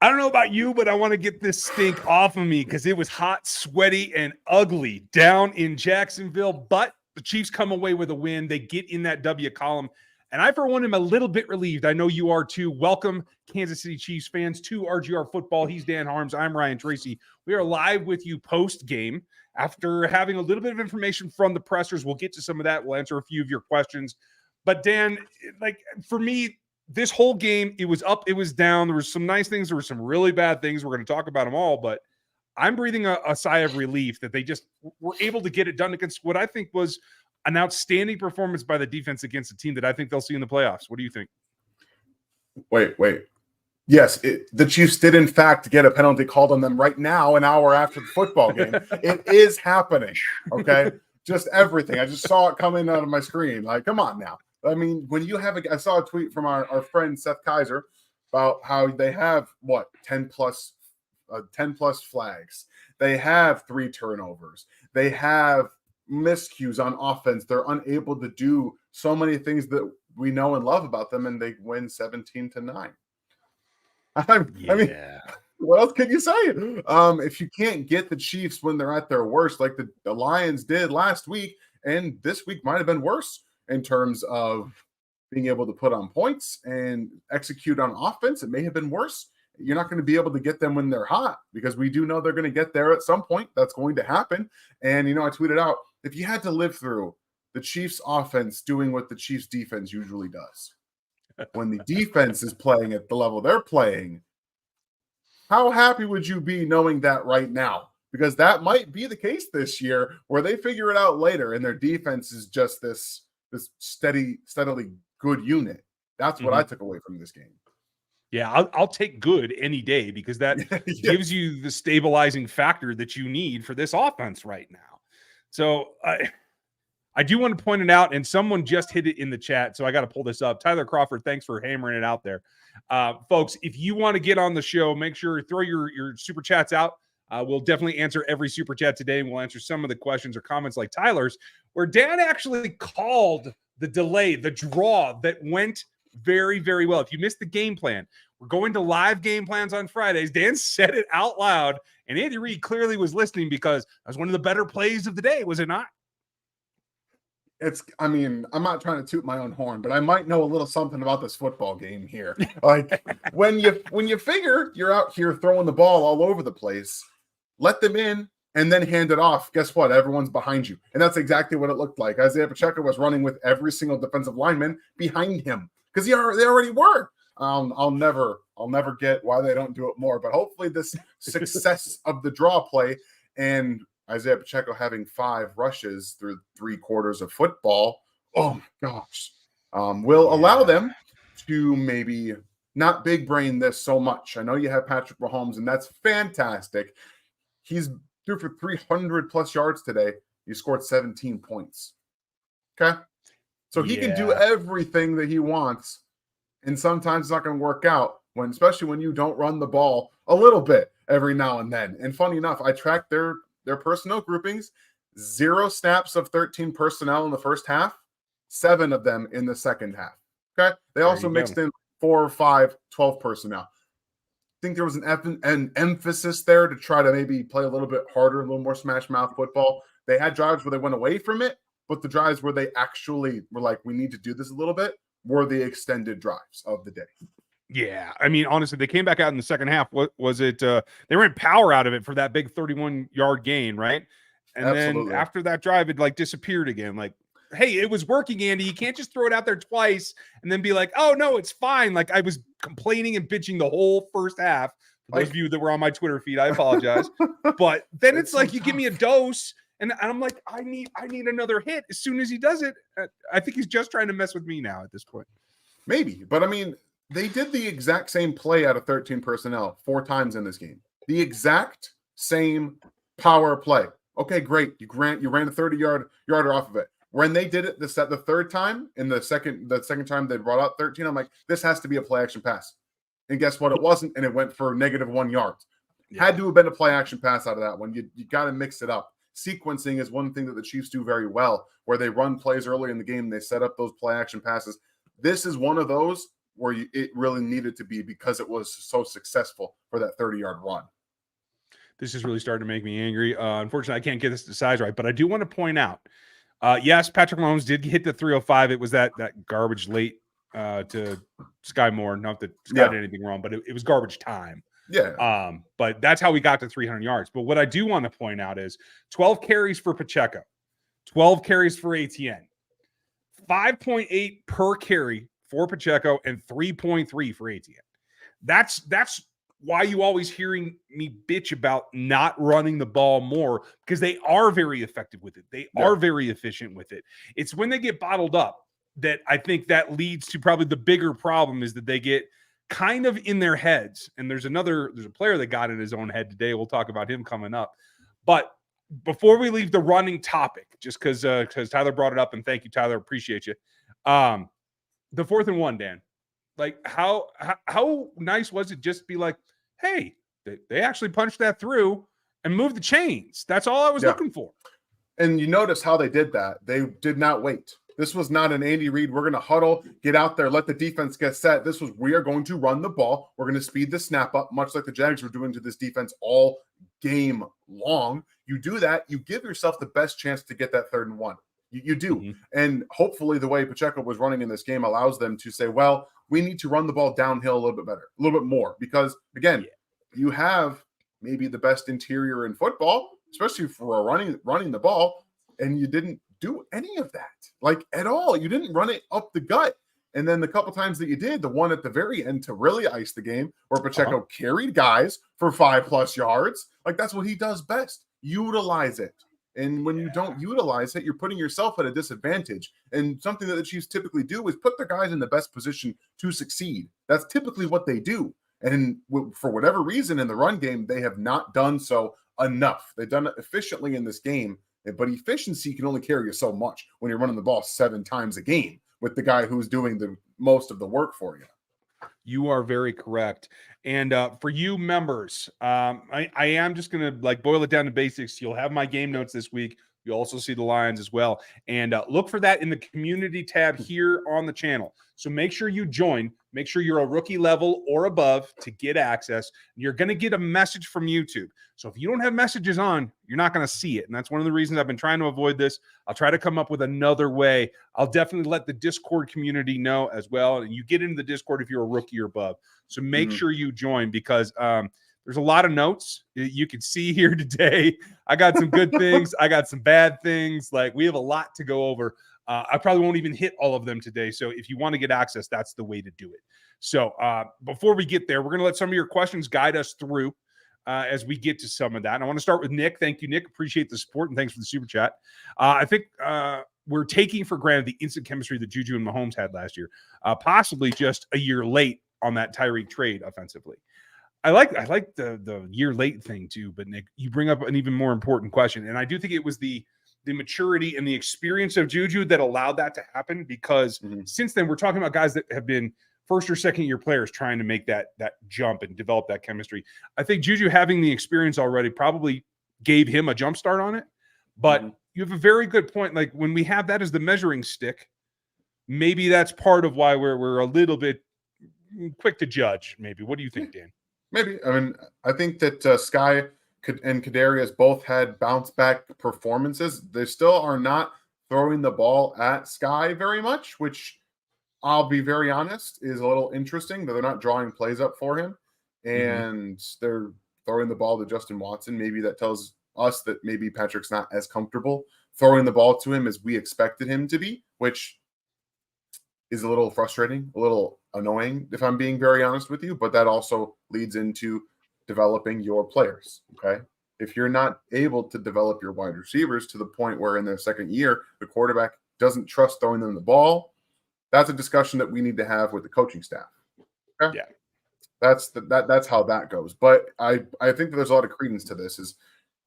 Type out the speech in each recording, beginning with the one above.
I don't know about you, but I want to get this stink off of me because it was hot, sweaty, and ugly down in Jacksonville. But the Chiefs come away with a win. They get in that W column. And I, for one, am a little bit relieved. I know you are too. Welcome, Kansas City Chiefs fans, to RGR Football. He's Dan Harms. I'm Ryan Tracy. We are live with you post-game after having a little bit of information from the pressers. We'll get to some of that. We'll answer a few of your questions. But, Dan, like, for me, this whole game, it was up, it was down. There were some nice things. There were some really bad things. We're going to talk about them all, but I'm breathing a sigh of relief that they just were able to get it done against what I think was an outstanding performance by the defense against a team that I think they'll see in the playoffs. What do you think? Wait. Yes, the Chiefs did, in fact, get a penalty called on them right now, an hour after the football game. It is happening, okay? Just everything. I just saw it coming out of my screen. Like, come on now. I mean, when you have I saw a tweet from our friend Seth Kaiser about how they have 10 plus flags. They have 3 turnovers. They have miscues on offense. They're unable to do so many things that we know and love about them, and they win 17-9. I mean, what else can you say? If you can't get the Chiefs when they're at their worst, like the Lions did last week, and this week might have been worse in terms of being able to put on points and execute on offense. It may have been worse. You're not going to be able to get them when they're hot, because we do know they're going to get there at some point. That's going to happen. And, I tweeted out, if you had to live through the Chiefs offense doing what the Chiefs defense usually does, when the defense is playing at the level they're playing, how happy would you be knowing that right now? Because that might be the case this year, where they figure it out later and their defense is just this steadily good unit. That's what I took away from this game. Yeah, I'll take good any day, because that gives you the stabilizing factor that you need for this offense right now. So I do want to point it out, and someone just hit it in the chat, so I got to pull this up. Tyler Crawford, thanks for hammering it out there. Folks, if you want to get on the show, make sure you throw your super chats out. We'll definitely answer every super chat today, and we'll answer some of the questions or comments like Tyler's, where Dan actually called the delay, the draw that went very, very well. If you missed the game plan, we're going to live game plans on Fridays. Dan said it out loud, and Andy Reid clearly was listening, because that was one of the better plays of the day, was it not? I'm not trying to toot my own horn, but I might know a little something about this football game here. Like, when you figure you're out here throwing the ball all over the place, let them in and then hand it off. Guess what? Everyone's behind you. And that's exactly what it looked like. Isaiah Pacheco was running with every single defensive lineman behind him, because they already were. I'll never get why they don't do it more, but hopefully this success of the draw play and Isaiah Pacheco having 5 rushes through 3 quarters of football, oh my gosh, will allow them to maybe not big brain this so much. I know you have Patrick Mahomes, and that's fantastic. He's threw for 300 plus yards today. He scored 17 points. Okay. So he can do everything that he wants. And sometimes it's not going to work out, especially when you don't run the ball a little bit every now and then. And funny enough, I tracked their personnel groupings. 0 snaps of 13 personnel in the first half, 7 of them in the second half. Okay. They also mixed in 4 or 5, 12 personnel. I think there was an emphasis there to try to maybe play a little bit harder, a little more smash mouth football. They had drives where they went away from it, but the drives where they actually were like, we need to do this a little bit, were the extended drives of the day. Yeah, I mean, honestly, they came back out in the second half. What was it? They ran power out of it for that big 31-yard gain, right? And then after that drive, it disappeared again. Like, hey, it was working, Andy. You can't just throw it out there twice and then be like, oh, no, it's fine. Like, I was complaining and bitching the whole first half. For those of you that were on my Twitter feed, I apologize. But then it's like, you give me a dose, and I'm like, I need another hit as soon as he does it. I think he's just trying to mess with me now at this point. Maybe, but I mean, they did the exact same play out of 13 personnel 4 times in this game. The exact same power play. Okay, great. You ran a 30-yarder off of it. When they did it the third time, in the second time they brought out 13, I'm like, this has to be a play action pass. And guess what? It wasn't, and it went for -1 yards. Had to have been a play action pass out of that one. You got to mix it up. Sequencing is one thing that the Chiefs do very well, where they run plays early in the game, they set up those play action passes. This is one of those where it really needed to be because it was so successful for that 30-yard run. This is really starting to make me angry. Unfortunately, I can't get this to size right, but I do want to point out, yes, Patrick Mahomes did hit the 305. It was that garbage late to Sky Moore. Not that Sky did anything wrong, but it was garbage time. Yeah. But that's how we got to 300 yards. But what I do want to point out is 12 carries for Pacheco, 12 carries for ATN, 5.8 per carry for Pacheco, and 3.3 for ATN. That's why you always hearing me bitch about not running the ball more, because they are very effective with it. They are very efficient with it. It's when they get bottled up that I think that leads to probably the bigger problem, is that they get kind of in their heads. And there's a player that got in his own head today. We'll talk about him coming up. But before we leave the running topic, just because Tyler brought it up, and thank you, Tyler, appreciate you. The 4th and 1, Dan, like how nice was it just to be like, hey, they actually punched that through and moved the chains. That's all I was looking for. And you notice how they did that. They did not wait. This was not an Andy Reid, we're going to huddle, get out there, let the defense get set. This was, we are going to run the ball. We're going to speed the snap up, much like the Jags were doing to this defense all game long. You do that, you give yourself the best chance to get that 3rd and 1. You do. Mm-hmm. And hopefully the way Pacheco was running in this game allows them to say, well, we need to run the ball downhill a little bit better, a little bit more. Because, again, you have maybe the best interior in football, especially for running the ball, and you didn't do any of that, like, at all. You didn't run it up the gut. And then the couple times that you did, the one at the very end to really ice the game, where Pacheco carried guys for 5+ yards, like, that's what he does best. Utilize it. And when you don't utilize it, you're putting yourself at a disadvantage. And something that the Chiefs typically do is put their guys in the best position to succeed. That's typically what they do. And for whatever reason in the run game, they have not done so enough. They've done it efficiently in this game, but efficiency can only carry you so much when you're running the ball 7 times a game with the guy who's doing the most of the work for you. You are very correct. And for you members, I am just going to boil it down to basics. You'll have my game notes this week. You'll also see the lines as well. And look for that in the community tab here on the channel. So make sure you join. Make sure you're a rookie level or above to get access. You're going to get a message from YouTube. So if you don't have messages on, you're not going to see it. And that's one of the reasons I've been trying to avoid this. I'll try to come up with another way. I'll definitely let the Discord community know as well. And you get into the Discord if you're a rookie or above. So make sure you join, because there's a lot of notes you can see here today. I got some good things. I got some bad things. Like, we have a lot to go over. I probably won't even hit all of them today. So if you want to get access, that's the way to do it. So before we get there, we're going to let some of your questions guide us through as we get to some of that. And I want to start with Nick. Thank you, Nick. Appreciate the support, and thanks for the super chat. I think we're taking for granted the instant chemistry that Juju and Mahomes had last year, possibly just a year late on that Tyreek trade offensively. I like the year late thing too, but Nick, you bring up an even more important question. And I do think it was the maturity and the experience of Juju that allowed that to happen, because since then we're talking about guys that have been first or second year players trying to make that jump and develop that chemistry. I think Juju having the experience already probably gave him a jump start on it, but you have a very good point. Like, when we have that as the measuring stick, maybe that's part of why we're a little bit quick to judge. Maybe. What do you think, Dan? Maybe. I mean, I think that Sky and Kadarius both had bounce back performances. They still are not throwing the ball at Sky very much, which, I'll be very honest, is a little interesting that they're not drawing plays up for him, and they're throwing the ball to Justin Watson. Maybe that tells us that maybe Patrick's not as comfortable throwing the ball to him as we expected him to be, which is a little frustrating, a little annoying, if I'm being very honest with you. But that also leads into developing your players. Okay. If you're not able to develop your wide receivers to the point where in their second year, the quarterback doesn't trust throwing them the ball, that's a discussion that we need to have with the coaching staff. Okay? Yeah. That's how that goes. But I think that there's a lot of credence to this. Is,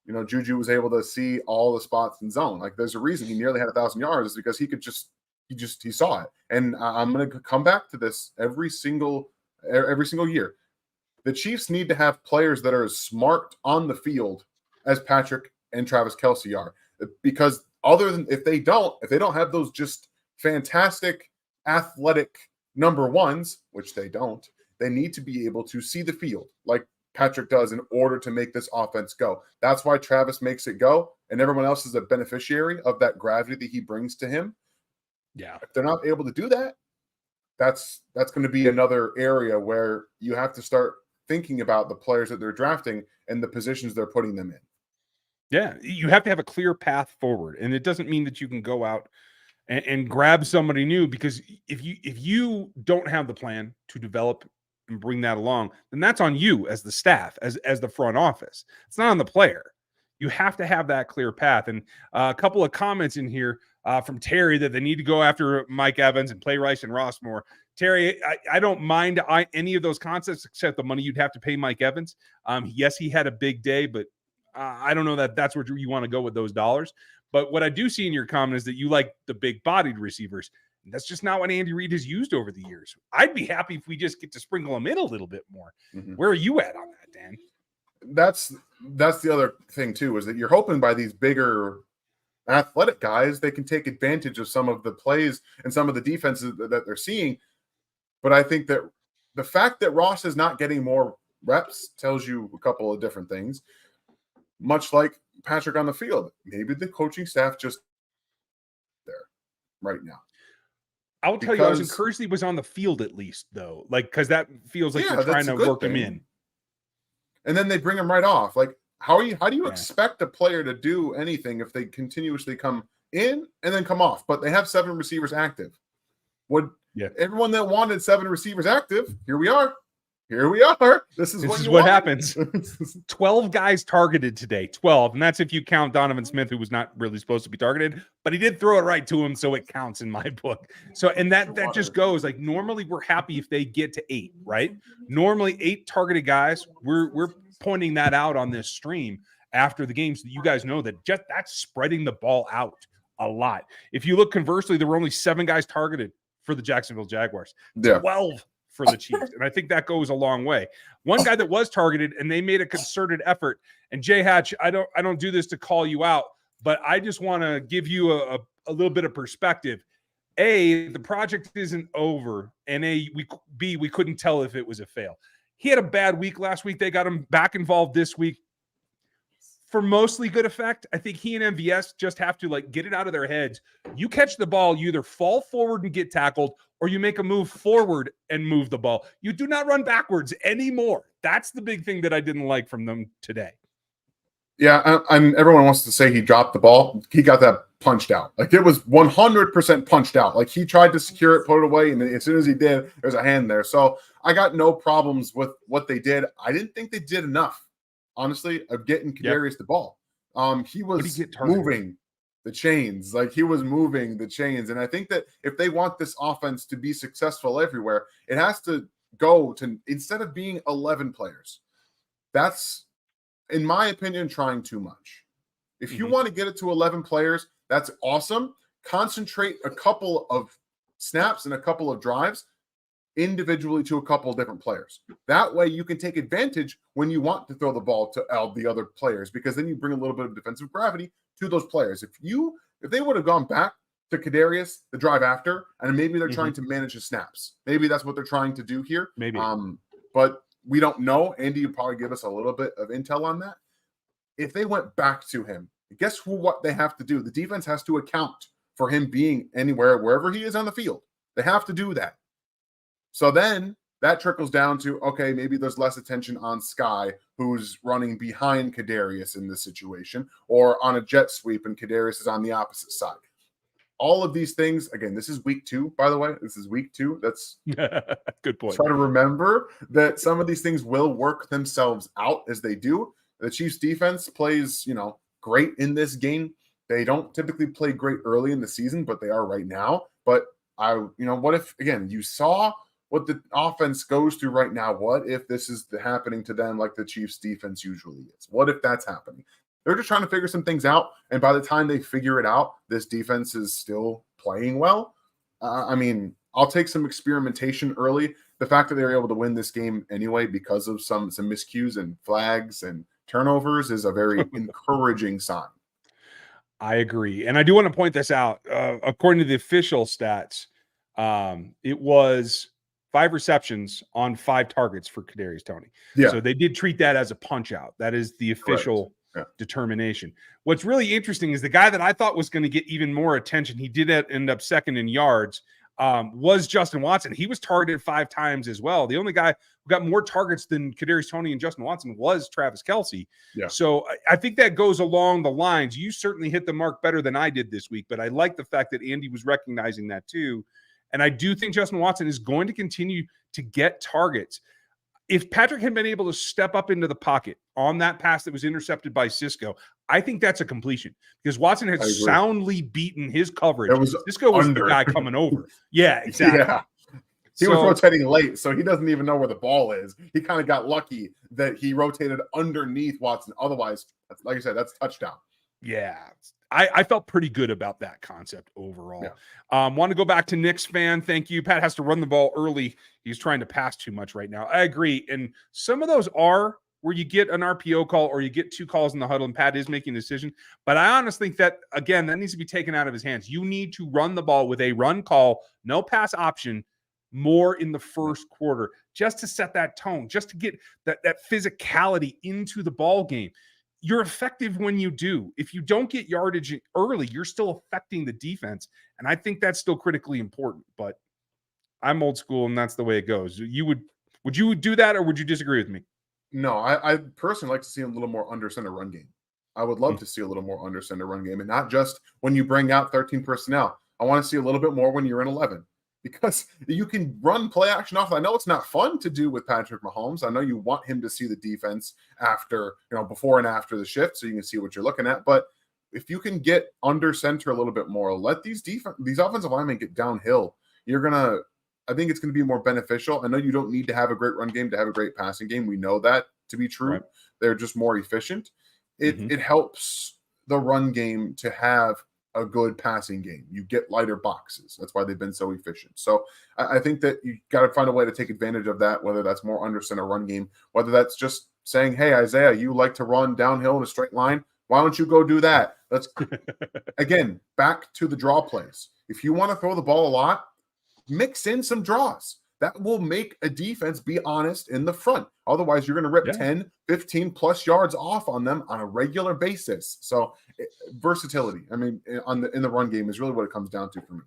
you know, Juju was able to see all the spots in zone. Like, there's a reason he nearly had 1,000 yards, is because he saw it. And I'm going to come back to this every single year. The Chiefs need to have players that are as smart on the field as Patrick and Travis Kelce are, because if they don't have those just fantastic athletic number ones, which they don't, they need to be able to see the field like Patrick does in order to make this offense go. That's why Travis makes it go, and everyone else is a beneficiary of that gravity that he brings to him. Yeah. If they're not able to do that, that's going to be another area where you have to start thinking about the players that they're drafting and the positions they're putting them in. Yeah, you have to have a clear path forward, and it doesn't mean that you can go out and grab somebody new, because if you don't have the plan to develop and bring that along, then that's on you as the staff, as the front office. It's not on the player. You have to have that clear path. And a couple of comments in here from Terry that they need to go after Mike Evans and play Rice and Ross more. Terry, I don't mind any of those concepts except the money you'd have to pay Mike Evans. Yes, he had a big day, but I don't know that that's where you want to go with those dollars. But what I do see in your comment is that you like the big-bodied receivers. And that's just not what Andy Reid has used over the years. I'd be happy if we just get to sprinkle them in a little bit more. Mm-hmm. Where are you at on that, Dan? That's the other thing, too, is that you're hoping by these bigger athletic guys, they can take advantage of some of the plays and some of the defenses that they're seeing. But I think that the fact that Ross is not getting more reps tells you a couple of different things. Much like Patrick on the field, maybe the coaching staff just there right now. I'll tell you, I was encouraged he was on the field at least, though, like, because that feels like they're trying to work him in. And then they bring him right off. Like, how do you expect a player to do anything if they continuously come in and then come off? But they have 7 receivers active. Everyone that wanted 7 receivers active, here we are. Here we are. This is what happens. 12 guys targeted today. 12. And that's if you count Donovan Smith, who was not really supposed to be targeted, but he did throw it right to him, so it counts in my book. So, and that just goes, like, normally we're happy if they get to 8, right? Normally 8 targeted guys. We're pointing that out on this stream after the game so that you guys know that just that's spreading the ball out a lot. If you look conversely, there were only 7 guys targeted for the Jacksonville Jaguars. 12 for the Chiefs. And I think that goes a long way. One guy that was targeted, and they made a concerted effort, and Jay Hatch, I don't do this to call you out, but I just want to give you a little bit of perspective. A, the project isn't over, and we couldn't tell if it was a fail. He had a bad week last week. They got him back involved this week for mostly good effect. I think he and MVS just have to, like, get it out of their heads. You catch the ball, you either fall forward and get tackled, or you make a move forward and move the ball. You do not run backwards anymore. That's the big thing that I didn't like from them today. Yeah, and everyone wants to say he dropped the ball. He got that punched out. Like, it was 100% punched out. Like, he tried to secure it, put it away, and as soon as he did, there's a hand there. So I got no problems with what they did. I didn't think they did enough, honestly, of getting Kadarius the ball. He was moving the chains. Like, he was moving the chains. And I think that if they want this offense to be successful everywhere, it has to go to, instead of being 11 players, that's, in my opinion, trying too much. If you want to get it to 11 players, that's awesome. Concentrate a couple of snaps and a couple of drives individually to a couple of different players. That way you can take advantage when you want to throw the ball to the other players, because then you bring a little bit of defensive gravity to those players. If they would have gone back to Kadarius the drive after, and maybe they're trying to manage his snaps. Maybe that's what they're trying to do here. Maybe. But we don't know. Andy will probably give us a little bit of intel on that. If they went back to him, guess what they have to do? The defense has to account for him being anywhere, wherever he is on the field. They have to do that. So then that trickles down to, okay, maybe there's less attention on Sky, who's running behind Kadarius in this situation, or on a jet sweep and Kadarius is on the opposite side. All of these things, again, this is week 2, by the way. This is week 2. That's good point. Try to remember that some of these things will work themselves out as they do. The Chiefs defense plays, great in this game. They don't typically play great early in the season, but they are right now. But what if, again, you saw what the offense goes through right now? What if this is happening to them like the Chiefs defense usually is? What if that's happening? They're just trying to figure some things out. And by the time they figure it out, this defense is still playing well. I'll take some experimentation early. The fact that they were able to win this game anyway because of some miscues and flags and turnovers is a very encouraging sign. I agree. And I do want to point this out. According to the official stats, It was 5 receptions on 5 targets for Kadarius Toney. Yeah. So they did treat that as a punch out. That is the official determination. What's really interesting is the guy that I thought was going to get even more attention, he did end up second in yards, was Justin Watson. He was targeted 5 times as well. The only guy who got more targets than Kadarius Toney and Justin Watson was Travis Kelce. Yeah. So I think that goes along the lines. You certainly hit the mark better than I did this week, but I like the fact that Andy was recognizing that too. And I do think Justin Watson is going to continue to get targets. If Patrick had been able to step up into the pocket on that pass that was intercepted by Cisco, I think that's a completion because Watson had soundly beaten his coverage. Cisco was the guy coming over. Yeah, exactly. Yeah. He was rotating late, so he doesn't even know where the ball is. He kind of got lucky that he rotated underneath Watson. Otherwise, like I said, that's touchdown. Yeah. I felt pretty good about that concept overall. Yeah. Want to go back to Knicks fan. Thank you. Pat has to run the ball early. He's trying to pass too much right now. I agree. And some of those are where you get an RPO call or you get 2 calls in the huddle and Pat is making a decision. But I honestly think that, again, that needs to be taken out of his hands. You need to run the ball with a run call, no pass option, more in the first quarter, just to set that tone, just to get that physicality into the ball game. You're effective when you do. If you don't get yardage early, you're still affecting the defense. And I think that's still critically important. But I'm old school, and that's the way it goes. Would you do that, or would you disagree with me? No, I personally like to see a little more under center run game. I would love to see a little more under center run game, and not just when you bring out 13 personnel. I want to see a little bit more when you're in 11. Because you can run play action off. I know it's not fun to do with Patrick Mahomes. I know you want him to see the defense after, before and after the shift, so you can see what you're looking at. But if you can get under center a little bit more, let these offensive linemen get downhill. I think it's going to be more beneficial. I know you don't need to have a great run game to have a great passing game. We know that to be true. Right. They're just more efficient. It helps the run game to have a good passing game. You get lighter boxes. That's why they've been so efficient. So I think that you got to find a way to take advantage of that, whether that's more under center run game, whether that's just saying, hey, Isaiah, you like to run downhill in a straight line. Why don't you go do that? Let's, again, back to the draw plays. If you want to throw the ball a lot, mix in some draws. That will make a defense be honest in the front. Otherwise, you're going to rip 10, 15 plus yards off on them on a regular basis. So versatility, I mean, in the run game is really what it comes down to for me.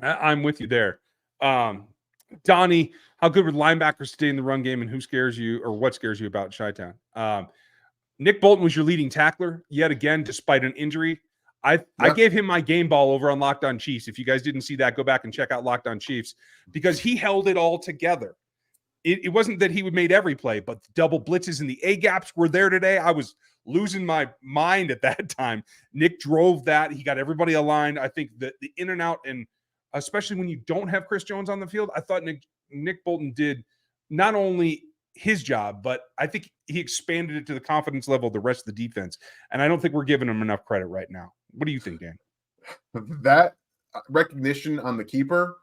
I'm with you there. Donnie, how good would linebackers stay in the run game, and who scares you or what scares you about Chi-Town? Nick Bolton was your leading tackler yet again, despite an injury. I gave him my game ball over on Locked On Chiefs. If you guys didn't see that, go back and check out Locked On Chiefs because he held it all together. It wasn't that he would made every play, but the double blitzes and the A gaps were there today. I was losing my mind at that time. Nick drove that. He got everybody aligned. I think that the in and out, and especially when you don't have Chris Jones on the field, I thought Nick Bolton did not only his job, but I think he expanded it to the confidence level of the rest of the defense. And I don't think we're giving him enough credit right now. What do you think, Dan? That recognition on the keeper,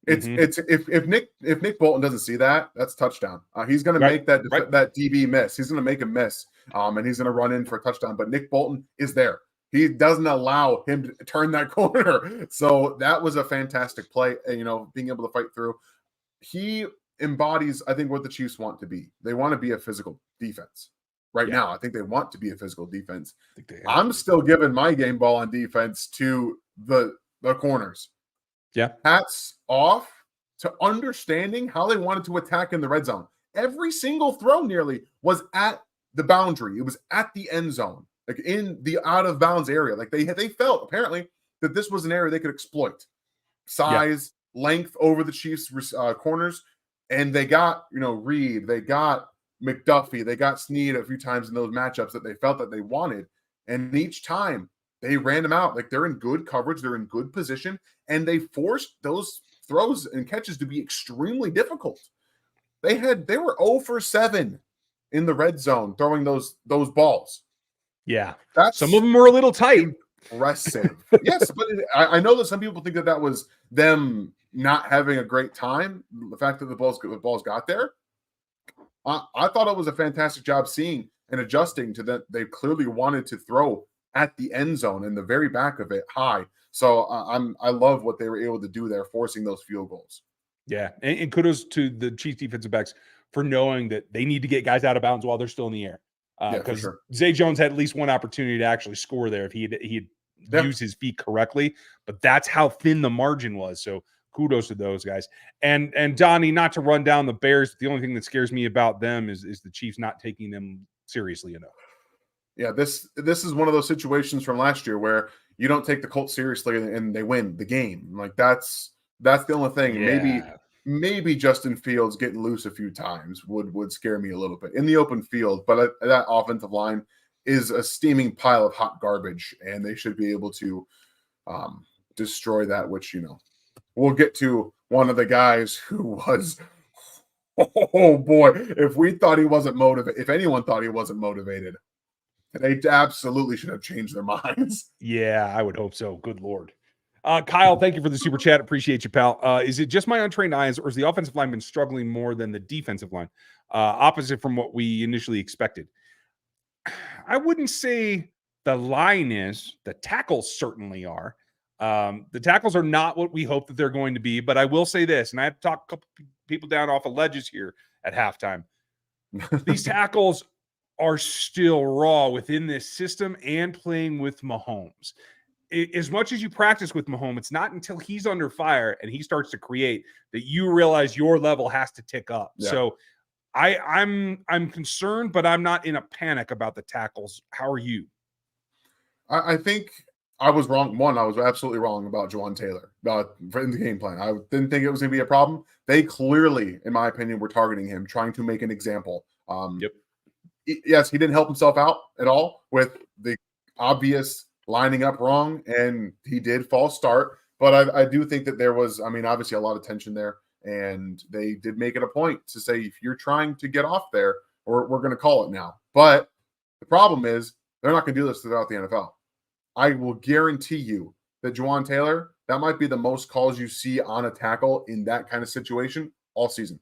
it's if Nick Bolton doesn't see that, that's touchdown. He's going to make that DB miss. He's going to make a miss, and he's going to run in for a touchdown. But Nick Bolton is there. He doesn't allow him to turn that corner. So that was a fantastic play. Being able to fight through. He embodies, I think, what the Chiefs want to be. They want to be a physical defense. Right now, I think they want to be a physical defense. I'm still giving my game ball on defense to the corners. Yeah. Hats off to understanding how they wanted to attack in the red zone. Every single throw nearly was at the boundary. It was at the end zone, like in the out of bounds area. Like they felt apparently that this was an area they could exploit. Size, length over the Chiefs corners. And they got, Reed, they got McDuffie, they got Snead a few times in those matchups that they felt that they wanted. And each time they ran them out. Like they're in good coverage, they're in good position, and they forced those throws and catches to be extremely difficult. They were 0 for 7 in the red zone throwing those balls. Yeah. Some of them were a little tight. Impressive. Yes, but I know that some people think that was them not having a great time. The fact that the balls got there. I thought it was a fantastic job seeing and adjusting to that. They clearly wanted to throw at the end zone in the very back of it high. So I love what they were able to do there, forcing those field goals. Yeah, and kudos to the Chiefs defensive backs for knowing that they need to get guys out of bounds while they're still in the air. Yeah, for Because sure. Zay Jones had at least one opportunity to actually score there if he had used his feet correctly. But that's how thin the margin was. So kudos to those guys. And Donnie, not to run down the Bears, the only thing that scares me about them is the Chiefs not taking them seriously enough. Yeah, this is one of those situations from last year where you don't take the Colts seriously and they win the game. Like that's the only thing. Yeah. Maybe Justin Fields getting loose a few times would scare me a little bit in the open field, but that offensive line is a steaming pile of hot garbage, and they should be able to destroy that. Which we'll get to one of the guys who was. Oh boy! If we thought he wasn't motivated, if anyone thought he wasn't motivated, they absolutely should have changed their minds. Yeah, I would hope so. Good Lord. Kyle, thank you for the super chat. Appreciate you, pal. Is it just my untrained eyes, or is the offensive line been struggling more than the defensive line? Opposite from what we initially expected. I wouldn't say the line is. The tackles certainly are. The tackles are not what we hope that they're going to be, but I will say this, and I have to talk a couple people down off of ledges here at halftime. These tackles are still raw within this system and playing with Mahomes. As much as you practice with Mahomes, it's not until he's under fire and he starts to create that you realize your level has to tick up. Yeah. So I'm concerned, but I'm not in a panic about the tackles. How are you? I think I was wrong. I was absolutely wrong about Juwan Taylor in the game plan. I didn't think it was going to be a problem. They clearly, in my opinion, were targeting him, trying to make an example. Yep. Yes, he didn't help himself out at all with the obvious lining up wrong, and he did false start. But I do think that there was, obviously a lot of tension there, and they did make it a point to say, if you're trying to get off there, we're going to call it now. But the problem is they're not going to do this throughout the NFL. I will guarantee you that Juwan Taylor, that might be the most calls you see on a tackle in that kind of situation all season.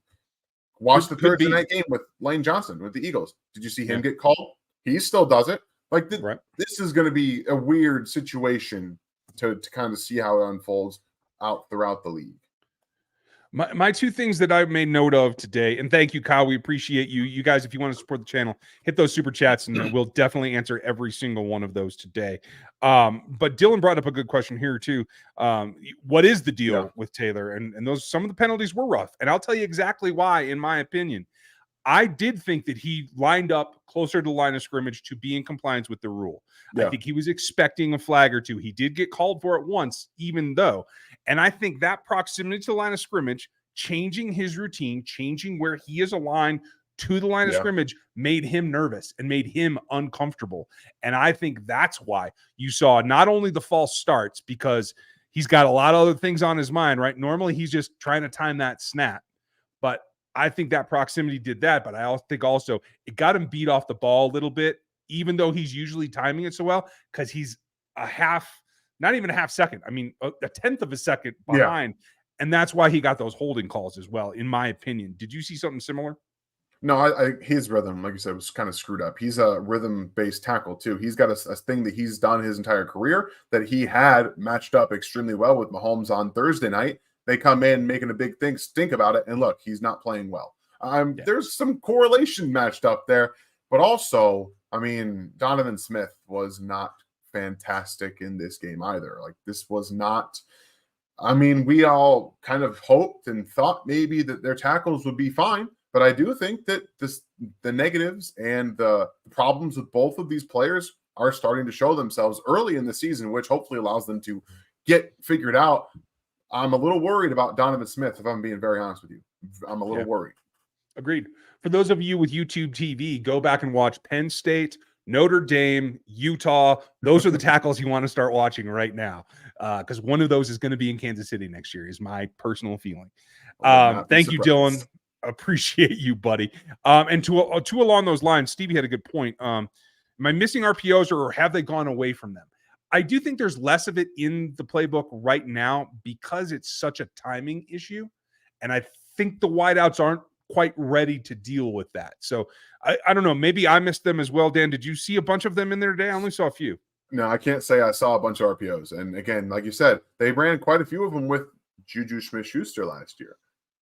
Watch the Thursday night game with Lane Johnson with the Eagles. Did you see him get called? He still does it. Like this is going to be a weird situation to kind of see how it unfolds out throughout the league. My two things that I made note of today, and thank you, Kyle. We appreciate you. You guys, if you want to support the channel, hit those super chats, and we'll definitely answer every single one of those today. But Dylan brought up a good question here too. What is the deal with Taylor? And those some of the penalties were rough, and I'll tell you exactly why. In my opinion, I did think that he lined up closer to the line of scrimmage to be in compliance with the rule. I think he was expecting a flag or two. He did get called for it once, even though. And I think that proximity to the line of scrimmage, changing his routine, changing where he is aligned to the line of scrimmage made him nervous and made him uncomfortable. And I think that's why you saw not only the false starts, because he's got a lot of other things on his mind, right? Normally he's just trying to time that snap. But I think that proximity did that, but I think also it got him beat off the ball a little bit, even though he's usually timing it so well, because he's not even a half second. A tenth of a second behind. And that's why he got those holding calls as well, in my opinion. Did you see something similar? No, his rhythm, like you said, was kind of screwed up. He's a rhythm-based tackle, too. He's got a thing that he's done his entire career that he had matched up extremely well with Mahomes on Thursday night. They come in making a big stink about it, and look, he's not playing well. There's some correlation matched up there, but also, Donovan Smith was not fantastic in this game either. Like, this was not. We all kind of hoped and thought maybe that their tackles would be fine, but I do think that the negatives and the problems with both of these players are starting to show themselves early in the season, which hopefully allows them to get figured out. I'm a little worried about Donovan Smith, if I'm being very honest with you. I'm a little worried. Agreed. For those of you with YouTube TV, go back and watch Penn State, Notre Dame, Utah. Those are the tackles you want to start watching right now, because one of those is going to be in Kansas City next year, is my personal feeling. Thank you, Dylan. Appreciate you, buddy. And to along those lines, Stevie had a good point. Am I missing RPOs, or have they gone away from them? I do think there's less of it in the playbook right now because it's such a timing issue. And I think the wideouts aren't quite ready to deal with that. So I don't know. Maybe I missed them as well. Dan, did you see a bunch of them in there today? I only saw a few. No, I can't say I saw a bunch of RPOs. And again, like you said, they ran quite a few of them with Juju Smith-Schuster last year.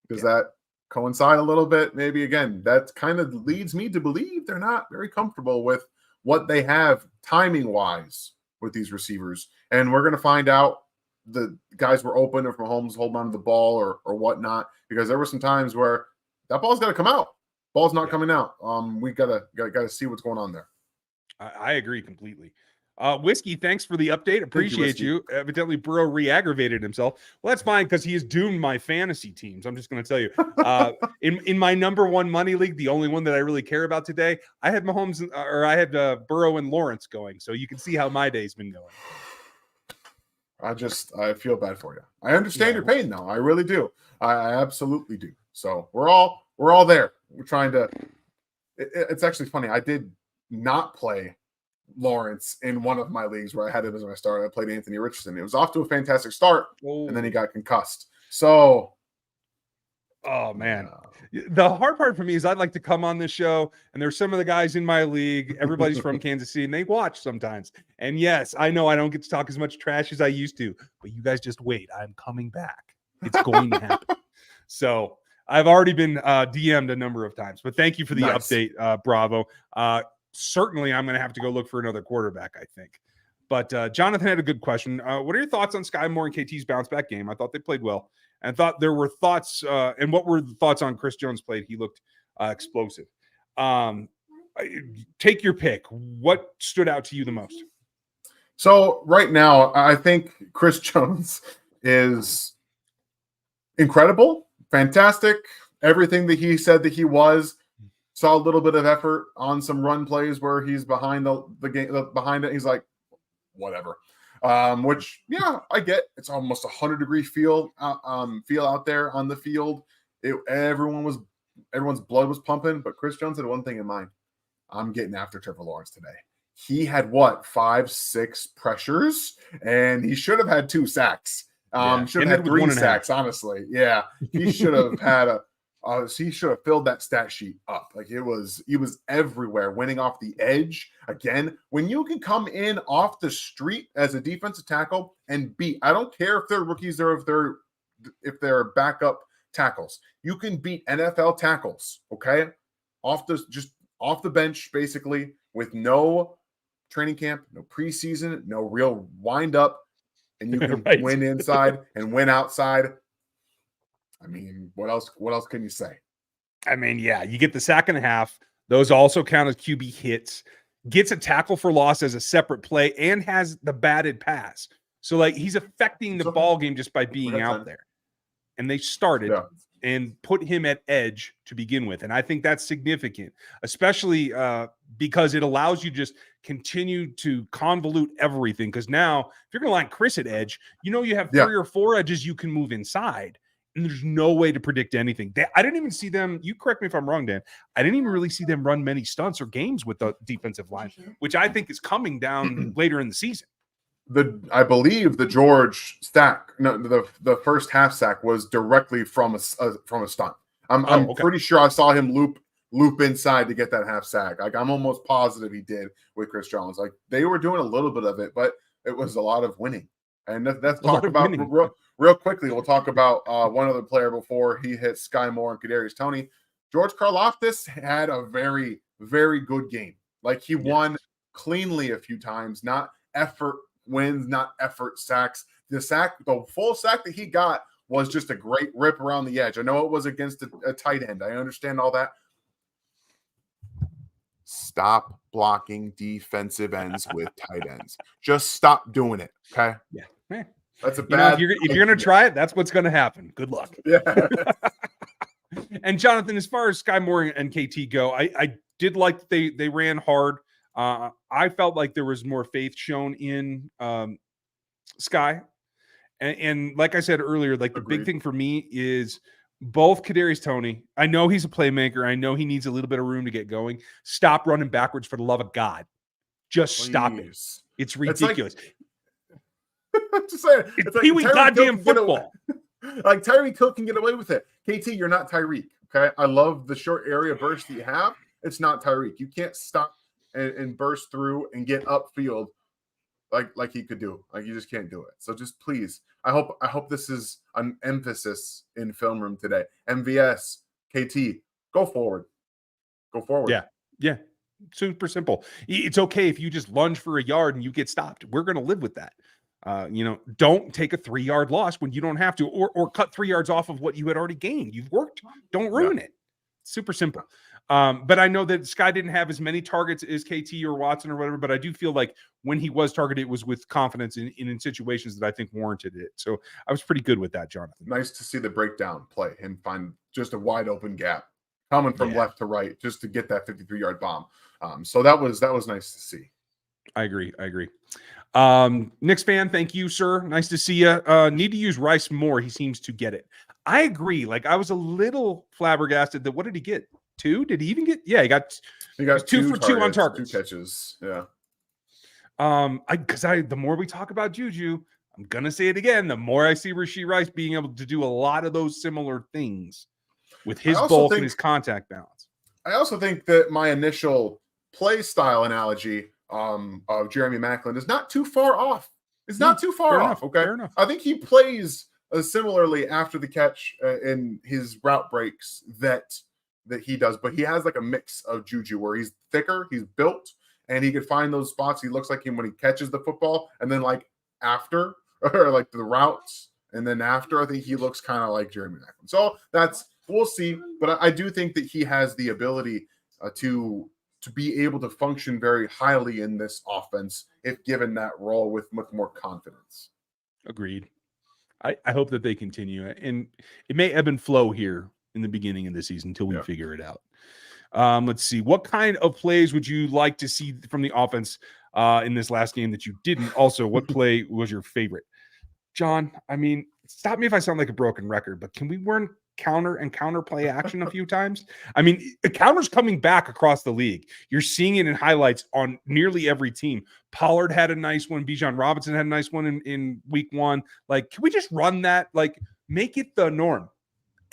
Does that coincide a little bit? Maybe again, that kind of leads me to believe they're not very comfortable with what they have timing-wise with these receivers. And we're going to find out the guys were open or from Mahomes holding on to the ball or whatnot, because there were some times where that ball's got to come out. Ball's not coming out. We gotta see what's going on there. I agree completely. Whiskey, thanks for the update. Appreciate you. Evidently, Burrow re-aggravated himself. Well, that's fine because he has doomed my fantasy teams. I'm just going to tell you. In my number one money league, the only one that I really care about today, I had Mahomes or I had Burrow and Lawrence going. So you can see how my day's been going. I feel bad for you. I understand your pain, though. I really do. I absolutely do. So we're all there. We're trying to. It's actually funny. I did not play Lawrence in one of my leagues where I had him as my starter. I played Anthony Richardson. It was off to a fantastic start, and then he got concussed. So, oh man, the hard part for me is I'd like to come on this show, and there's some of the guys in my league. Everybody's from Kansas City, and they watch sometimes. And yes, I know I don't get to talk as much trash as I used to, but you guys just wait. I'm coming back. It's going to happen. So I've already been DM'd a number of times, but thank you for the update, Bravo. Certainly, I'm going to have to go look for another quarterback, I think. But Jonathan had a good question. What are your thoughts on Sky Moore and KT's bounce back game? I thought they played well. And thought there were thoughts. And what were the thoughts on Chris Jones played? He looked explosive. Take your pick. What stood out to you the most? So right now, I think Chris Jones is incredible, fantastic. Everything that he said that he was. Saw a little bit of effort on some run plays where he's behind the game, behind it. He's like, whatever. Which, yeah, I get. It's almost 100-degree feel out there on the field. Everyone's blood was pumping, but Chris Jones had one thing in mind. I'm getting after Trevor Lawrence today. He had 5-6 pressures, and he should have had 2 sacks. Should have had 3 sacks, honestly. Yeah, he should have had he should have filled that stat sheet up. Like he was everywhere, winning off the edge. Again, when you can come in off the street as a defensive tackle and beat, I don't care if they're rookies or if they're backup tackles. You can beat NFL tackles, okay? Off the bench, basically, with no training camp, no preseason, no real wind up, and you can win inside and win outside. I mean, what else can you say? I mean, yeah, you get the sack and a half. Those also count as QB hits. Gets a tackle for loss as a separate play and has the batted pass. So, like, he's affecting the ball game just by being out there. And they started and put him at edge to begin with. And I think that's significant, especially because it allows you just continue to convolute everything. Because now, if you're going to line Chris at edge, you have 3 or 4 edges you can move inside. And there's no way to predict anything. I didn't even see them. You correct me if I'm wrong, Dan. I didn't even really see them run many stunts or games with the defensive line, which I think is coming down later in the season. I believe the George stack, the first half sack was directly from a stunt. I'm pretty sure I saw him loop inside to get that half sack. Like I'm almost positive he did with Chris Jones. Like they were doing a little bit of it, but it was a lot of winning. And let's talk about real quickly. We'll talk about one other player before he hits Sky Moore and Kadarius Toney. George Karlaftis had a very, very good game. Like he won cleanly a few times, not effort wins, not effort sacks. The full sack that he got was just a great rip around the edge. I know it was against a tight end. I understand all that. Stop blocking defensive ends with tight ends. Just stop doing it, okay? Yeah. That's a bad. If you're going to try it, that's what's going to happen. Good luck. Yeah. And Jonathan, as far as Sky Moore and KT go, I did like that they ran hard. I felt like there was more faith shown in Sky. And like I said earlier, like the big thing for me is both Kadarius Toney. I know he's a playmaker. I know he needs a little bit of room to get going. Stop running backwards for the love of God. Just stop it. It's ridiculous. Just saying, it's Pee-wee goddamn football. Like Tyreek Hill can get away with it. KT, you're not Tyreek. Okay, I love the short area burst that you have. It's not Tyreek. You can't stop and burst through and get upfield like he could do. Like you just can't do it. So just please, I hope this is an emphasis in film room today. MVS, KT, go forward. Go forward. Yeah. Yeah. Super simple. It's okay if you just lunge for a yard and you get stopped. We're going to live with that. Don't take a 3-yard loss when you don't have to, or cut 3 yards off of what you had already gained. You've worked. Don't ruin it. Super simple. But I know that Sky didn't have as many targets as KT or Watson or whatever, but I do feel like when he was targeted, it was with confidence in situations that I think warranted it. So I was pretty good with that, Jonathan. Nice to see the breakdown play and find just a wide open gap coming from left to right just to get that 53-yard bomb. So that was nice to see. I agree. Knicks fan, thank you, sir. Nice to see you. Need to use Rice more. He seems to get it. I agree. Like I was a little flabbergasted that what did he get? 2? Did he even get? Yeah, he got 2 for 2 on targets. 2 catches. Yeah. The more we talk about Juju, I'm gonna say it again. The more I see Rashee Rice being able to do a lot of those similar things with his bulk and his contact balance. I also think that my initial play style analogy of Jeremy Maclin is not too far off. It's not too far off. Okay. Fair enough. I think he plays similarly after the catch in his route breaks that he does, but he has like a mix of Juju where he's thicker, he's built, and he could find those spots. He looks like him when he catches the football, and then like after or like the routes, and then after, I think he looks kind of like Jeremy Maclin. So we'll see, but I do think that he has the ability to be able to function very highly in this offense if given that role with much more confidence. Agreed. I hope that they continue, and it may ebb and flow here in the beginning of the season until we figure it out. Let's see. What kind of plays would you like to see from the offense in this last game that you didn't? Also, what play was your favorite? John, I mean, stop me if I sound like a broken record, but can we learn counter play action a few times? I mean, the counter's coming back across the league. You're seeing it in highlights on nearly every team. Pollard had a nice one. Bijan Robinson had a nice one in week 1. Like, can we just run that? Like, make it the norm.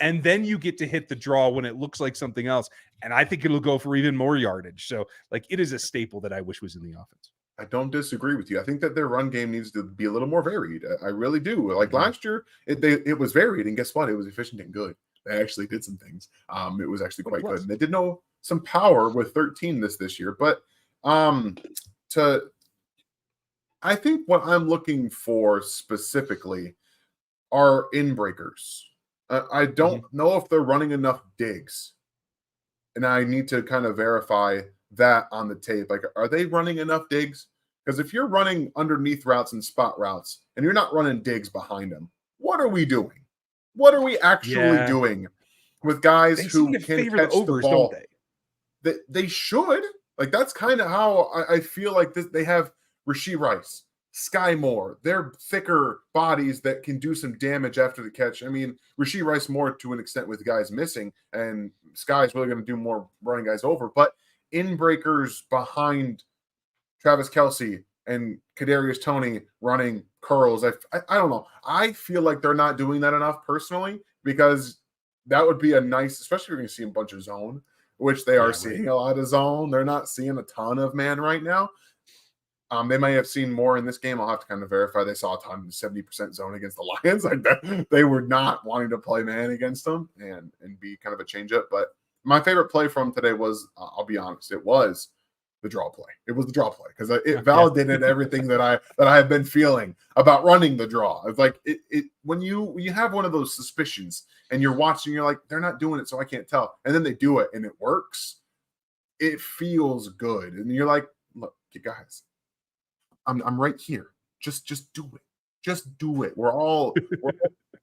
And then you get to hit the draw when it looks like something else. And I think it'll go for even more yardage. So, like, it is a staple that I wish was in the offense. I don't disagree with you. I think that their run game needs to be a little more varied. I really do. Like last year, it was varied, and guess what? It was efficient and good. They actually did some things. It was actually quite good. And they did know some power with 13 this year. But I think what I'm looking for specifically are in breakers. I don't know if they're running enough digs, and I need to kind of verify that on the tape. Like, are they running enough digs? Because if you're running underneath routes and spot routes and you're not running digs behind them, what are we doing? What are we actually doing with guys who can catch the ball? They should. Like, that's kind of how I feel like this. They have Rashee Rice, Sky Moore. They're thicker bodies that can do some damage after the catch. I mean, Rashee Rice more to an extent with guys missing, and Sky's really going to do more running guys over. But in breakers behind Travis Kelce and Kadarius Toney running curls. I don't know. I feel like they're not doing that enough personally, because that would be a nice, especially if you're going to see a bunch of zone, which they are seeing a lot of zone. They're not seeing a ton of man right now. They may have seen more in this game. I'll have to kind of verify. They saw a ton of 70% zone against the Lions. Like that, they were not wanting to play man against them and be kind of a change up. But my favorite play from today was, I'll be honest, it was the draw play. It was the draw play because it validated everything that I have been feeling about running the draw. It's like it when you have one of those suspicions and you're watching, you're like, they're not doing it, so I can't tell. And then they do it and it works. It feels good, and you're like, look, you guys, I'm right here. Just do it. Just do it.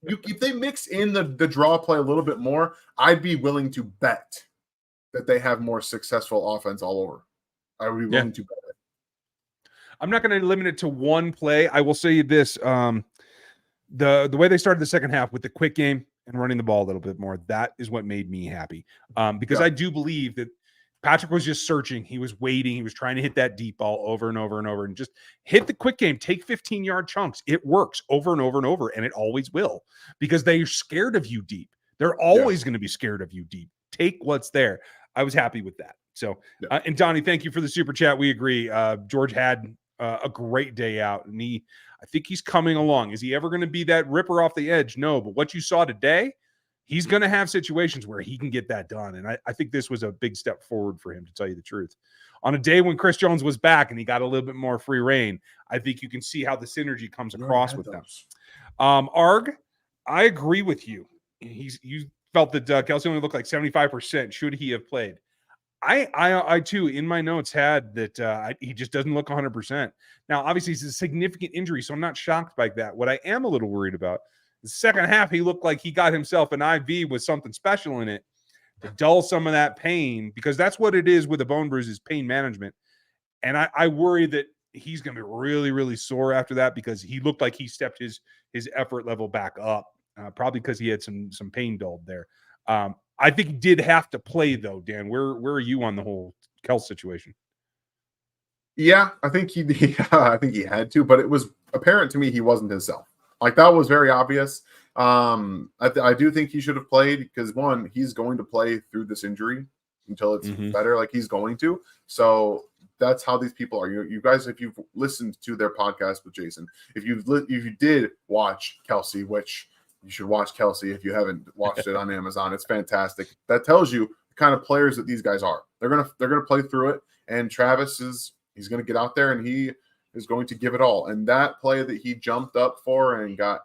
If they mix in the draw play a little bit more, I'd be willing to bet that they have more successful offense all over. I would be willing to bet it. I'm not going to limit it to one play. I will say this: the way they started the second half with the quick game and running the ball a little bit more, that is what made me happy. Because I do believe that Patrick was just searching. He was waiting. He was trying to hit that deep ball over and over and over, and just hit the quick game. Take 15-yard chunks. It works over and over and over, and it always will, because they're scared of you deep. They're always going to be scared of you deep. Take what's there. I was happy with that. So, and Donnie, thank you for the super chat. We agree. George had a great day out, and I think he's coming along. Is he ever going to be that ripper off the edge? No, but what you saw today, he's going to have situations where he can get that done, and I think this was a big step forward for him, to tell you the truth. On a day when Chris Jones was back and he got a little bit more free reign, I think you can see how the synergy comes across with them. Arg, I agree with you. You felt that Kelce only looked like 75%. Should he have played? I too, in my notes, had that he just doesn't look 100%. Now, obviously, it's a significant injury, so I'm not shocked by that. What I am a little worried about, the second half, he looked like he got himself an IV with something special in it to dull some of that pain, because that's what it is with a bone bruise, is pain management. And I worry that he's going to be really, really sore after that, because he looked like he stepped his effort level back up, probably because he had some pain dulled there. I think he did have to play, though. Dan, where are you on the whole Kelce situation? Yeah, I think he had to, but it was apparent to me he wasn't himself. Like, that was very obvious. I do think he should have played, because one, he's going to play through this injury until it's better. Like, he's going to. So that's how these people are. You guys, if you've listened to their podcast with Jason, if you did watch Kelce, which you should watch Kelce if you haven't watched it on Amazon. It's fantastic. That tells you the kind of players that these guys are. They're gonna play through it. And Travis he's gonna get out there and he is going to give it all. And that play that he jumped up for and got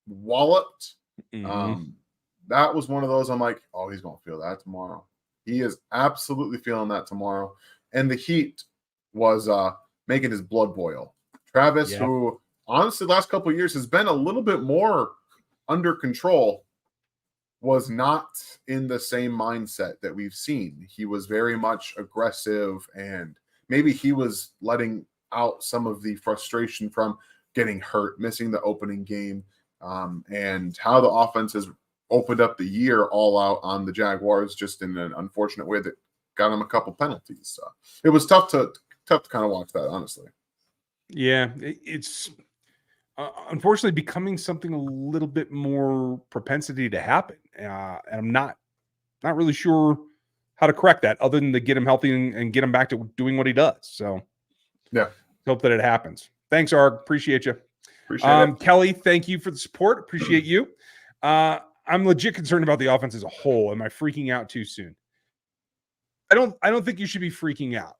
walloped, that was one of those I'm like, oh, he's gonna feel that tomorrow. He is absolutely feeling that tomorrow. And the heat was making his blood boil. Travis, who honestly last couple of years has been a little bit more under control, was not in the same mindset that we've seen. He was very much aggressive, and maybe he was letting out some of the frustration from getting hurt, missing the opening game, and how the offense has opened up the year all out on the Jaguars, just in an unfortunate way that got him a couple penalties. So it was tough to kind of watch that, honestly. Yeah, it's unfortunately becoming something a little bit more propensity to happen. And I'm not really sure how to correct that, other than to get him healthy and get him back to doing what he does. So yeah, hope that it happens. Thanks, Arg. Appreciate you. Appreciate it. Kelly, thank you for the support. Appreciate you. I'm legit concerned about the offense as a whole. Am I freaking out too soon? I don't think you should be freaking out.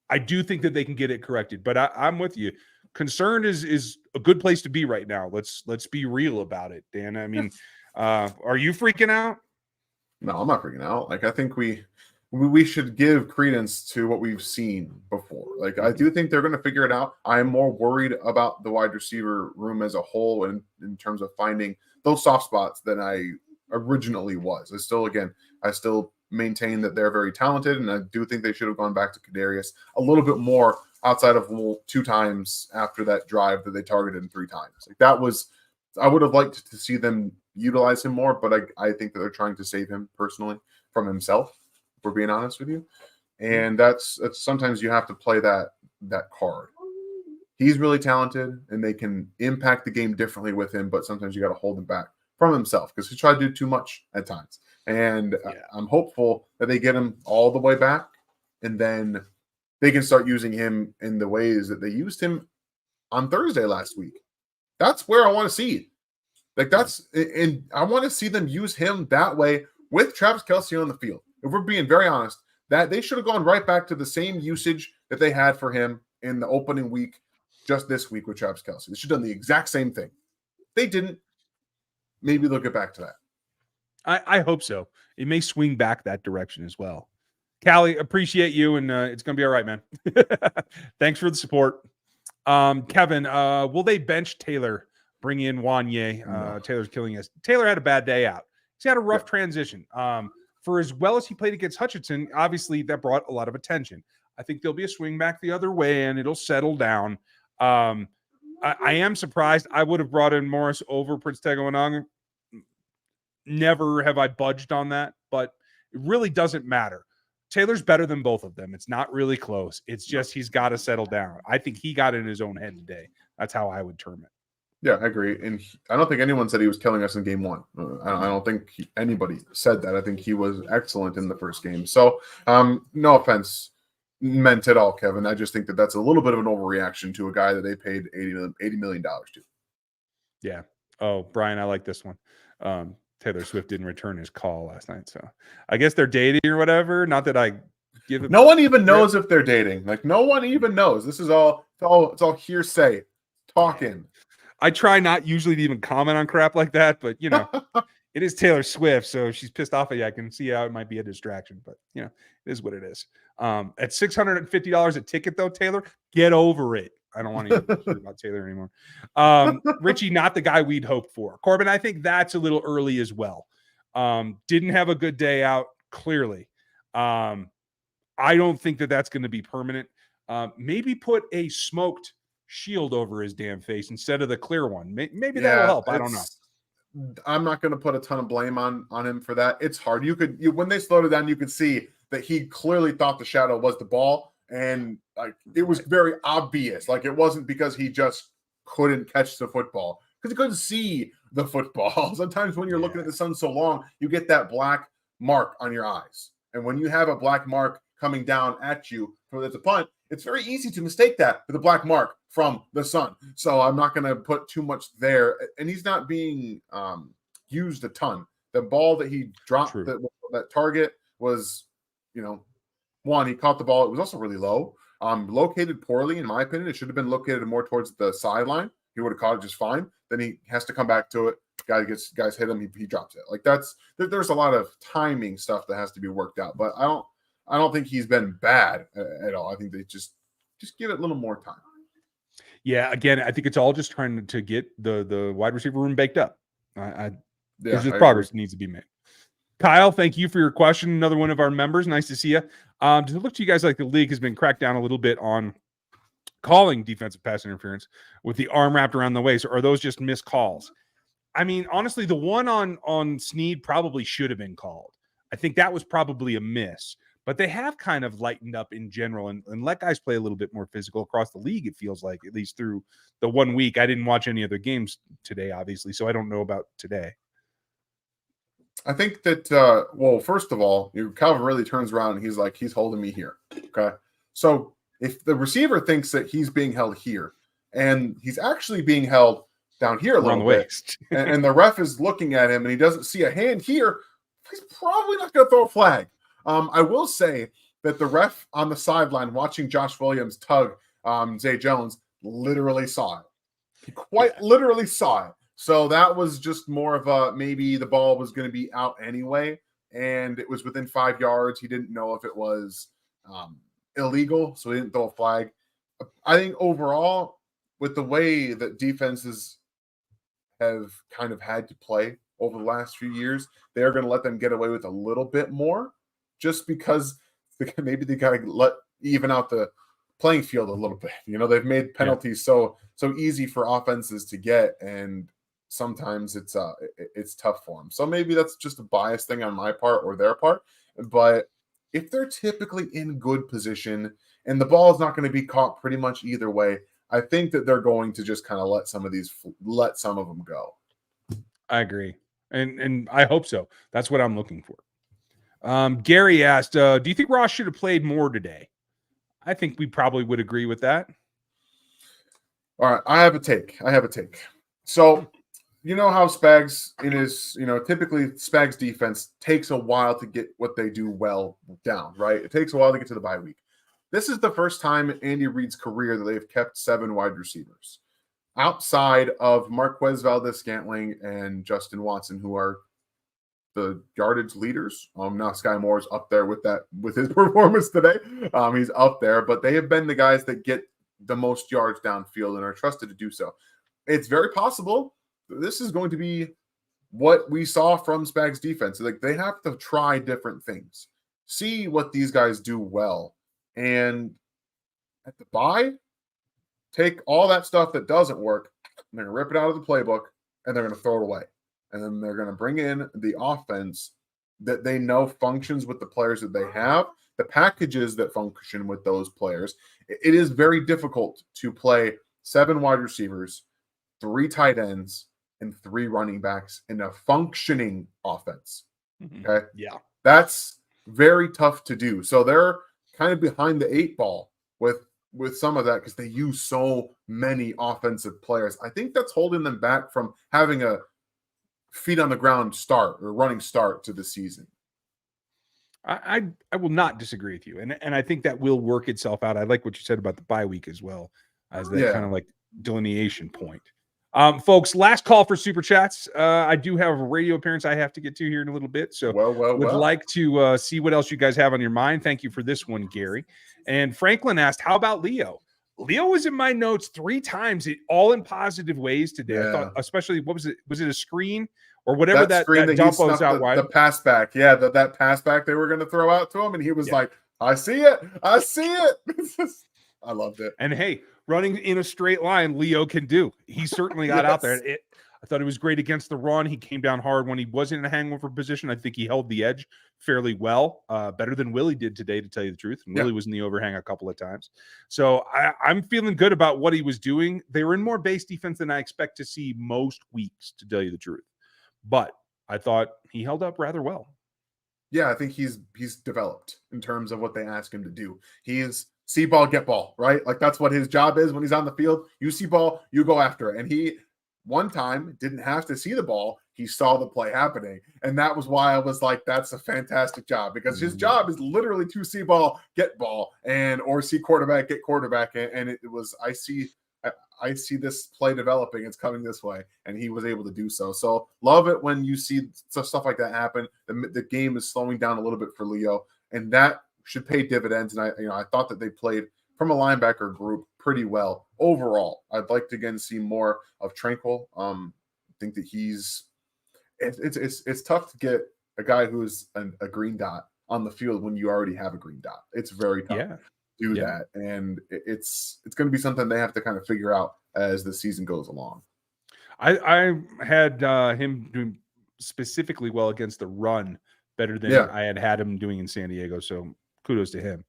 I do think that they can get it corrected, but I'm with you. Concerned is a good place to be right now. Let's be real about it, Dan. I mean, are you freaking out? No, I'm not freaking out. Like, I think we should give credence to what we've seen before. Like, I do think they're going to figure it out. I'm more worried about the wide receiver room as a whole, and in terms of finding those soft spots than I originally was. I still maintain that they're very talented, and I do think they should have gone back to Kadarius a little bit more, outside of 2 times after that drive that they targeted him 3 times. Like, that was, I would have liked to see them utilize him more, but I think that they're trying to save him personally from himself, if we're being honest with you. And that's sometimes you have to play that card. He's really talented, and they can impact the game differently with him, but sometimes you got to hold him back from himself, because he tried to do too much at times. And I'm hopeful that they get him all the way back, and then they can start using him in the ways that they used him on Thursday last week. That's where I want to see. Like, and I want to see them use him that way with Travis Kelce on the field. If we're being very honest, that they should have gone right back to the same usage that they had for him in the opening week, just this week with Travis Kelce. They should have done the exact same thing. They didn't. Maybe they'll get back to that. I hope so. It may swing back that direction as well. Callie, appreciate you, and it's going to be all right, man. Thanks for the support. Kevin, will they bench Taylor, bring in Wanye? No. Taylor's killing us. Taylor had a bad day out. He's had a rough transition. For as well as he played against Hutchinson, obviously that brought a lot of attention. I think there'll be a swing back the other way, and it'll settle down. I am surprised. I would have brought in Morris over Prince Tegoananga. Never have I budged on that, but it really doesn't matter. Taylor's better than both of them. It's not really close. It's just he's got to settle down. I think he got in his own head today. That's how I would term it. Yeah, I agree. And I don't think anyone said he was killing us in game 1. I don't think anybody said that. I think he was excellent in the first game. So, no offense meant at all, Kevin. I just think that that's a little bit of an overreaction to a guy that they paid $80 million to. Yeah. Oh, Brian, I like this one. Taylor Swift didn't return his call last night, so I guess they're dating or whatever. Not that I give it. No one even knows if they're dating. Like, no one even knows. This is it's all hearsay, talking. I try not usually to even comment on crap like that, but you know, it is Taylor Swift, so if she's pissed off at you, I can see how it might be a distraction, but you know, it is what it is. At $650 a ticket, though, Taylor, get over it. I don't want to hear about Taylor anymore. Richie, not the guy we'd hoped for. Corbin, I think that's a little early as well. Didn't have a good day out, clearly. I don't think that that's going to be permanent. Maybe put a smoked shield over his damn face instead of the clear one. Maybe that'll help. I don't know. I'm not going to put a ton of blame on him for that. It's hard. When they slowed it down, you could see that he clearly thought the shadow was the ball, and like it was very obvious. Like, it wasn't because he just couldn't catch the football, because he couldn't see the football. Sometimes when you're looking at the sun so long, you get that black mark on your eyes, and when you have a black mark coming down at you for the punt, it's very easy to mistake that for the black mark from the sun. So I'm not going to put too much there. And he's not being used a ton. The ball that he dropped, that target was, one, he caught the ball. It was also really low. Located poorly, in my opinion. It should have been located more towards the sideline. He would have caught it just fine. Then he has to come back to it. Guys hit him. He drops it. Like, there's a lot of timing stuff that has to be worked out. But I don't think he's been bad at all. I think they just give it a little more time. Yeah, again, I think it's all just trying to get the wide receiver room baked up. There's just progress needs to be made. Kyle, thank you for your question. Another one of our members. Nice to see you. Does it look to you guys like the league has been cracked down a little bit on calling defensive pass interference with the arm wrapped around the waist, or are those just missed calls? I mean, honestly, the one on Snead probably should have been called. I think that was probably a miss. But they have kind of lightened up in general and let guys play a little bit more physical across the league, it feels like, at least through the 1 week. I didn't watch any other games today, obviously, so I don't know about today. I think that, first of all, Calvin really turns around and he's holding me here. Okay. So if the receiver thinks that he's being held here and he's actually being held down here a little bit, and the ref is looking at him and he doesn't see a hand here, he's probably not going to throw a flag. I will say that the ref on the sideline watching Josh Williams tug Zay Jones literally saw it. He literally saw it. So that was just more of maybe the ball was going to be out anyway, and it was within 5 yards. He didn't know if it was illegal, so he didn't throw a flag. I think overall, with the way that defenses have kind of had to play over the last few years, they're going to let them get away with a little bit more. Just because maybe they got to even out the playing field a little bit. They've made penalties so easy for offenses to get, and sometimes it's tough for them. So maybe that's just a bias thing on my part or their part. But if they're typically in good position and the ball is not going to be caught pretty much either way, I think that they're going to just kind of let some of them go. I agree, and I hope so. That's what I'm looking for. Gary asked, do you think Ross should have played more today? I think we probably would agree with that. All right. I have a take. So, how Spags typically Spags defense takes a while to get what they do well down, right? It takes a while to get to the bye week. This is the first time in Andy Reid's career that they've kept 7 wide receivers outside of Marquez Valdez-Scantling and Justin Watson, who are the yardage leaders. Now Sky Moore's up there with his performance today. He's up there, but they have been the guys that get the most yards downfield and are trusted to do so. It's very possible this is going to be what we saw from Spags defense. Like, they have to try different things, see what these guys do well, and at the bye, take all that stuff that doesn't work, and they're going to rip it out of the playbook, and they're going to throw it away. And then they're going to bring in the offense that they know functions with the players that they have, the packages that function with those players. It is very difficult to play 7 wide receivers, 3 tight ends, and 3 running backs in a functioning offense. Okay? Yeah. That's very tough to do. So they're kind of behind the 8 ball with some of that because they use so many offensive players. I think that's holding them back from having a feet on the ground start or running start to the season. I will not disagree with you, and I think that will work itself out. I like what you said about the bye week as well, as that kind of like delineation point. Folks, last call for super chats. I do have a radio appearance I have to get to here in a little bit, so would like to see what else you guys have on your mind. Thank you for this one, Gary. And Franklin asked, "How about Leo?" Leo was in my notes 3 times, all in positive ways today. I thought, especially, what was it? Was it a screen? Or whatever that dump was out wide. The pass back. Yeah, that pass back they were going to throw out to him. And he was like, I see it. I see it. I loved it. And hey, running in a straight line, Leo can do. He certainly got out there. I thought it was great against the run. He came down hard when he wasn't in a hangover position. I think he held the edge fairly well, better than Willie did today, to tell you the truth. And Willie was in the overhang a couple of times. So I'm feeling good about what he was doing. They were in more base defense than I expect to see most weeks, to tell you the truth. But I thought he held up rather well. Yeah, I think he's developed in terms of what they ask him to do. He is see ball, get ball, right? Like that's what his job is when he's on the field. You see ball, you go after it. And he one time didn't have to see the ball. He saw the play happening. And that was why I was like, that's a fantastic job, because his job is literally to see ball, get ball, or see quarterback, get quarterback. And it was, I see this play developing. It's coming this way, and he was able to do so. So love it when you see stuff like that happen. The game is slowing down a little bit for Leo, and that should pay dividends. And I thought that they played from a linebacker group pretty well overall. I'd like to again see more of Tranquil. I think that it's tough to get a guy who is a green dot on the field when you already have a green dot. It's very tough. Yeah. Do that, and it's going to be something they have to kind of figure out as the season goes along. I had him doing specifically well against the run, better than I had him doing in San Diego, so kudos to him.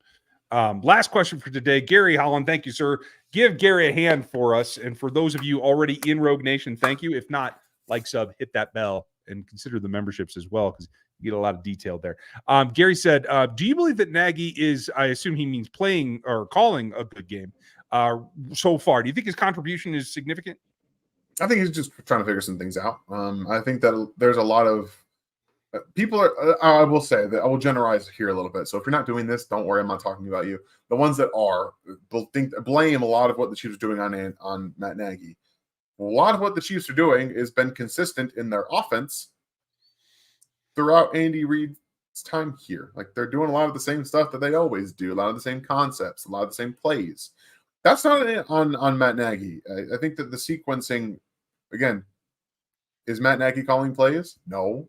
Last question for today, Gary Holland. Thank you, sir. Give Gary a hand for us, and for those of you already in Rogue Nation, thank you. If not, like, sub, hit that bell, and consider the memberships as well, because you get a lot of detail there. Gary said, do you believe that Nagy is, I assume he means playing or calling a good game so far? Do you think his contribution is significant? I think he's just trying to figure some things out. I think that there's a lot of people I will say that I will generalize here a little bit. So if you're not doing this, don't worry. I'm not talking about you. The ones that are blame a lot of what the Chiefs are doing on Matt Nagy. A lot of what the Chiefs are doing has been consistent in their offense throughout Andy Reid's time here. Like, they're doing a lot of the same stuff that they always do, a lot of the same concepts, a lot of the same plays. That's not on Matt Nagy. I think that the sequencing, again, is Matt Nagy calling plays? No.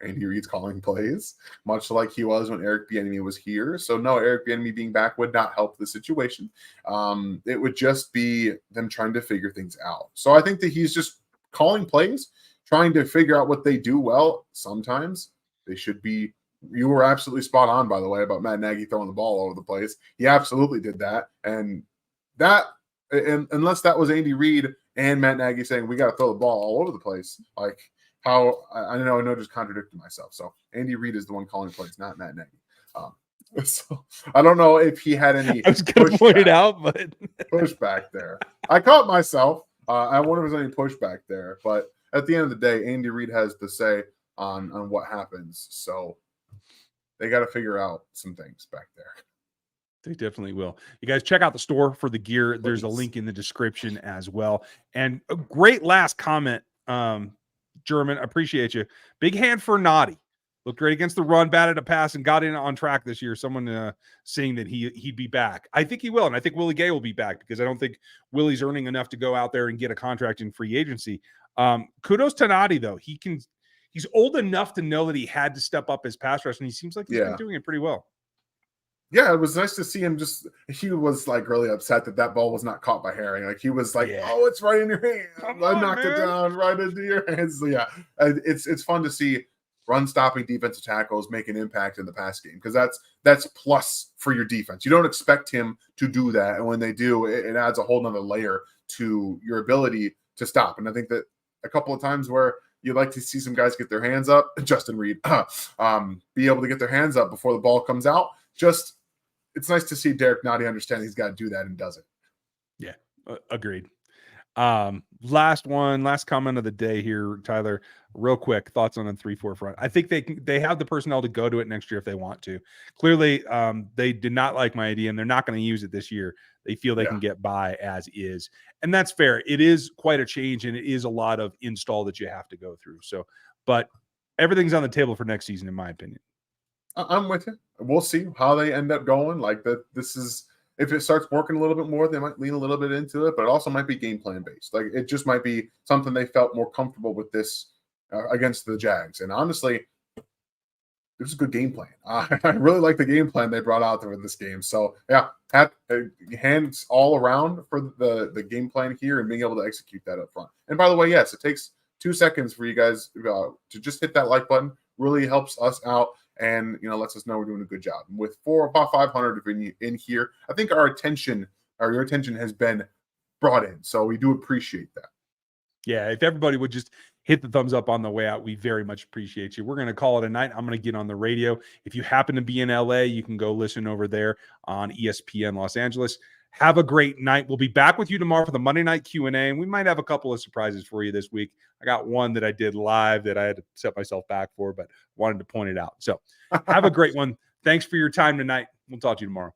Andy Reid's calling plays, much like he was when Eric Bieniemy was here. So no, Eric Bieniemy being back would not help the situation. It would just be them trying to figure things out. So I think that he's just calling plays, trying to figure out what they do well. Sometimes they should be. You were absolutely spot on, by the way, about Matt Nagy throwing the ball all over the place. He absolutely did that. And unless that was Andy Reid and Matt Nagy saying, we got to throw the ball all over the place, like how I know just contradicted myself. So Andy Reid is the one calling plays, not Matt Nagy. So I don't know if he had any. I was going to point it out, but pushback there. I caught myself. I wonder if there's any pushback there, but at the end of the day, Andy Reid has the say on what happens. So they got to figure out some things back there. They definitely will. You guys check out the store for the gear. There's a link in the description as well. And a great last comment, German. Appreciate you. Big hand for Noddy. Looked great against the run, batted a pass, and got in on track this year. Someone saying that he'd be back. I think he will, and I think Willie Gay will be back, because I don't think Willie's earning enough to go out there and get a contract in free agency. Kudos to Noddy, though. He's old enough to know that he had to step up his pass rush, and he seems like he's been doing it pretty well. Yeah, it was nice to see him. He was like really upset that ball was not caught by Herring. Like, he was like, "Oh, it's right in your hand. I knocked it down right into your hands." So, yeah, it's fun to see run stopping defensive tackles make an impact in the pass game, because that's plus for your defense. You don't expect him to do that, and when they do, it adds a whole nother layer to your ability to stop. And I think that a couple of times where you'd like to see some guys get their hands up, Justin Reed, be able to get their hands up before the ball comes out. Just it's nice to see Derek Nottie understand he's got to do that and does it. Yeah, agreed. Last comment of the day here, Tyler, real quick, thoughts on the 3-4 front. I think they have the personnel to go to it next year if they want to. Clearly, they did not like my idea and they're not going to use it this year. They feel they can get by as is. And that's fair. It is quite a change and it is a lot of install that you have to go through. So, but everything's on the table for next season, in my opinion. I'm with you. We'll see how they end up going. Like that, if it starts working a little bit more, they might lean a little bit into it, but it also might be game plan based. Like it just might be something they felt more comfortable with this against the Jags. And honestly, it was a good game plan. I really like the game plan they brought out there in this game. So yeah, hands all around for the game plan here and being able to execute that up front. And by the way, yes, it takes 2 seconds for you guys to just hit that like button. Really helps us out. And lets us know we're doing a good job. With about 500 in here, I think your attention has been brought in. So we do appreciate that. Yeah, if everybody would just hit the thumbs up on the way out, we very much appreciate you. We're going to call it a night. I'm going to get on the radio. If you happen to be in LA, you can go listen over there on ESPN Los Angeles. Have a great night. We'll be back with you tomorrow for the Monday night Q&A, and we might have a couple of surprises for you this week. I got one that I did live that I had to set myself back for, but wanted to point it out. So have a great one. Thanks for your time tonight. We'll talk to you tomorrow.